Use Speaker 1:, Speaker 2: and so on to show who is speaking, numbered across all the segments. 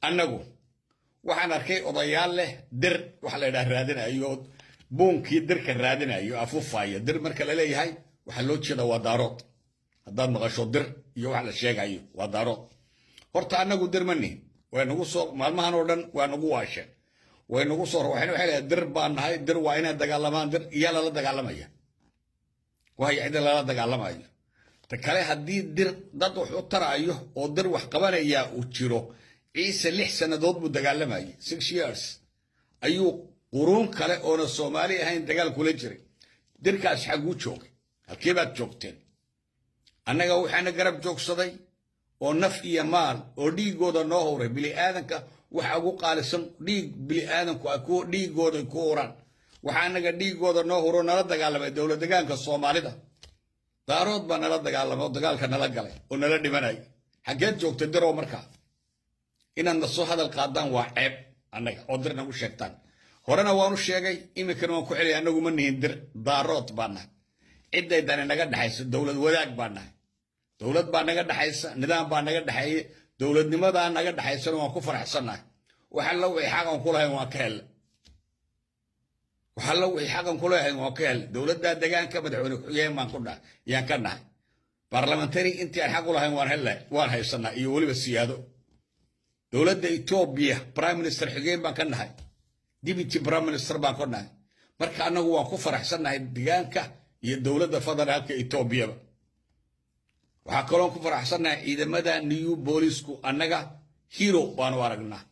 Speaker 1: annagu waxaan arkay odayaal leh dir waxa la yidhaha raadinayo buunkii dirka raadinayo afuufaya dir marka la leeyahay waxa loo jeeda waa daarood haddaad maqasho dir iyo waxa la sheegayo waa daarood horta annagu dir ma nihin way nagu soo maalmahan oo dhan waa nagu waashe way nagu soo waxay leedahay dir baan nahay dir waa inay dagaalamaan dir iyo la dagaalamaya waxa cid la dagaalamayo ta kale haddii dir dad wax u taraayo oo dir wax qabanaya uu jiro ciise 6 sanadood buu dagaalamayay 6 years ayuu quruun kale oo Soomaali ahayn dagaal kula jiray dirkaas xagu joogay halkee baad joogteen annaga waxaana garab joogsaday oo naf iyo maal oo dhiigooda noo horay bili aadanka waxa ugu qaalisan dhiig bili aadanku ku dhiigooda ku oran waxaanaga dhiigooda noo horo nala dagaalamay dawlad deegaanka Soomaalida daarood baa nala dagaalamay dagaalka nala galay oo nala dhimanay xageed joogtay diro markaa inaan soo hadal qaadaan waa ceeb annaga oo dirna u sheegtaan horena waanu sheegay iminkana waan ku celiyay annagu ma nihin dir daarood baana ciddaydan naga dhaxayso dawlad wadaag baana dawlad baa naga dhaxaysa nidaam baa naga dhaxay dawladnimada naga dhaxayso waan ku faraxsanahay waxa la wixii xaqan ku lahayn waa ka hel waxa la wixii xaqan ku lahayn waa ka hel dawladda deegaanka madaxweyne ku yahay maan ku dhahay yaan ka nahay parliamentary intii aan xaq u lahayn waan haysanaa iyo waliba siyaado dawladda Ethiopia prime minister xigeen baan ka nahay deputy prime minister baan ka nahay marka anagu waan ku faraxsanahay deegaanka iyo dawladda federaalka Ethiopia waxa kale oo ku faraxsanahay ciidamada new police-ku annaga hero baan u aragnaa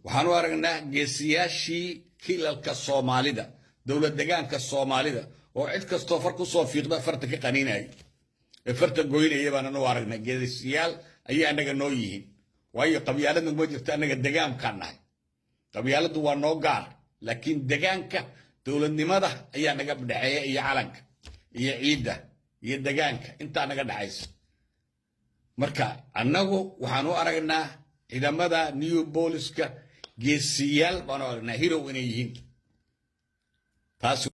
Speaker 1: waxaan u aragnaa geesiyaashii kilalka Soomaalida dawlad deegaanka Soomaalida oo cid kastoo far ku soo fiiqda farta ka qaniinay farta goynaya baan u aragnaa geesiyaal ayaa anaga noo yihiin waayo qabyaalada ma jirto anaga deegaanka nahay qabyaaladu waa noo gaar laakiin deegaanka dawladnimada ayaa naga dhaxeeya iyo calanka iyo ciidda iyo deegaanka inta naga dhaxaysa marka annagu waxaan u aragnaa ciidamada new police-ka geesiyaal baan u aragnaa hero inay yihiin taas